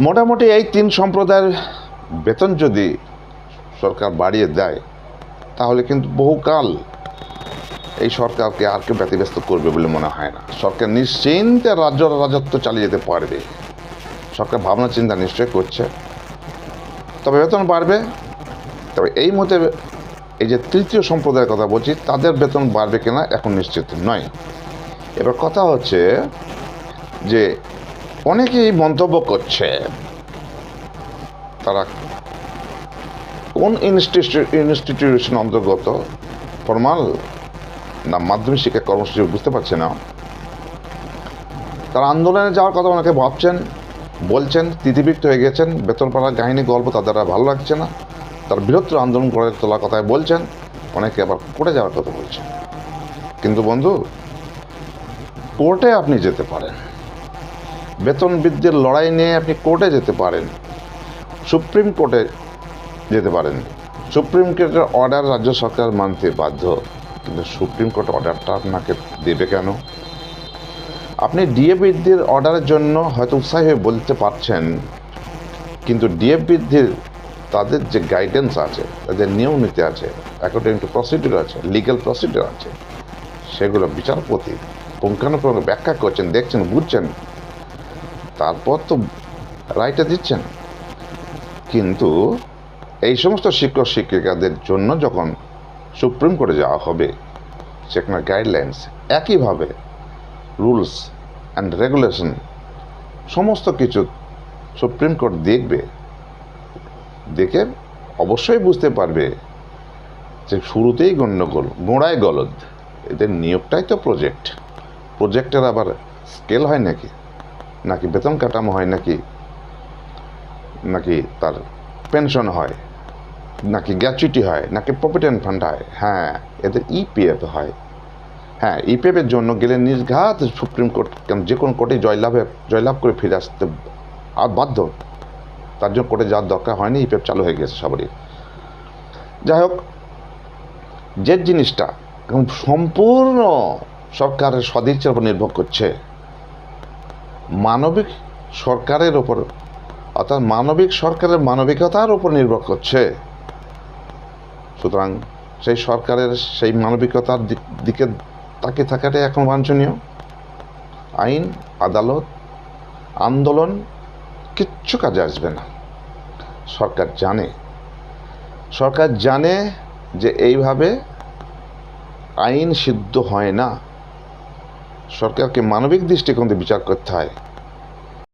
মোটামুটি এই তিন সম্প্রদায়ের বেতন যদি সরকার বাড়িয়ে দেয় তাহলে কিন্তু বহুকাল এই সরকারকে আর কেউ ব্যতিব্যস্ত করবে বলে মনে হয় না। সরকার নিশ্চিন্তে রাজত্ব চালিয়ে যেতে পারবে। সরকার ভাবনা চিন্তা নিশ্চয় করছে, তবে বেতন বাড়বে। তবে এই মতে এই যে তৃতীয় সম্প্রদায়ের কথা বলছি, তাদের বেতন বাড়বে কিনা এখন নিশ্চিত নয়। এবার কথা হচ্ছে যে অনেকেই মন্তব্য করছে তারা কোন ইনস্টিটিউশন অন্তর্গত, ফরমাল না মাধ্যমিক শিক্ষা কর্মসূচি বুঝতে পারছে না। তারা আন্দোলনে যাওয়ার কথা অনেকে ভাবছেন, বলছেন, তিতিবিক্ত হয়ে গেছেন। বেতন পাড়ার কাহিনী গল্প তাদের আর ভালো লাগছে না, তার বৃহত্তর আন্দোলন করে তোলার কথায় বলছেন। অনেকে আবার কোর্টে যাওয়ার কথা বলছেন। কিন্তু বন্ধু, কোর্টে আপনি যেতে পারেন, বেতন বৃদ্ধির লড়াই নিয়ে আপনি কোর্টে যেতে পারেন, সুপ্রিম কোর্টে যেতে পারেন। সুপ্রিম কোর্টের অর্ডার রাজ্য সরকার মানতে বাধ্য, কিন্তু সুপ্রিম কোর্ট অর্ডারটা আপনাকে দেবে কেন? আপনি ডিএ বৃদ্ধির অর্ডারের জন্য হয়তো উৎসাহী হয়ে বলতে পারছেন, কিন্তু ডিএ বৃদ্ধির তাদের যে গাইডেন্স আছে, তাদের নিয়ম নীতি আছে, অ্যাকর্ডিং টু প্রসিডিউর আছে, লিগ্যাল প্রসিডিউর আছে, সেগুলো বিচারপতি পুঙ্খানুপুঙ্খ ব্যাখ্যা করছেন, দেখছেন, বুঝছেন, তারপর তো রায়টা দিচ্ছেন। কিন্তু এই সমস্ত শিক্ষক শিক্ষিকাদের জন্য যখন সুপ্রিম কোর্টে যাওয়া হবে, সেখানে গাইডলাইন্স একইভাবে রুলস অ্যান্ড রেগুলেশন সমস্ত কিছু সুপ্রিম কোর্ট দেখবে। দেখে অবশ্যই বুঝতে পারবে যে শুরুতেই গণ্ডগোল, গোড়ায় গলদ। এদের নিয়োগটাই তো প্রজেক্টের আবার স্কেল হয় নাকি বেতন কাঠামো হয়, নাকি তার পেনশন হয়, নাকি গ্র্যাচুইটি হয়, নাকি প্রভিডেন্ট ফান্ড হয়। হ্যাঁ, এদের ইপিএফ হয়। হ্যাঁ, ইপিএফের জন্য গেলে নির্ঘাত সুপ্রিম কোর্ট, যে কোনো কোর্টে জয়লাভ করে ফিরে আসতে আর বাধ্য। তার জন্য কোর্টে যাওয়ার দরকার হয়নি, ইপিএফ চালু হয়ে গেছে সবারই। যাই হোক, যে জিনিসটা এখন সম্পূর্ণ সরকারের সদিচ্ছার উপর নির্ভর করছে, মানবিক সরকারের ওপর, অর্থাৎ মানবিক সরকারের মানবিকতার উপর নির্ভর করছে। সুতরাং সেই সরকারের সেই মানবিকতার দিকে তাকিয়ে থাকাটাই এখন বাঞ্ছনীয়। আইন, আদালত, আন্দোলন কিচ্ছু কাজে আসবে না। সরকার জানে যে এইভাবে আইন সিদ্ধ হয় না। সরকারকে মানবিক দৃষ্টিকোণ দিয়ে বিচার করতে হয়।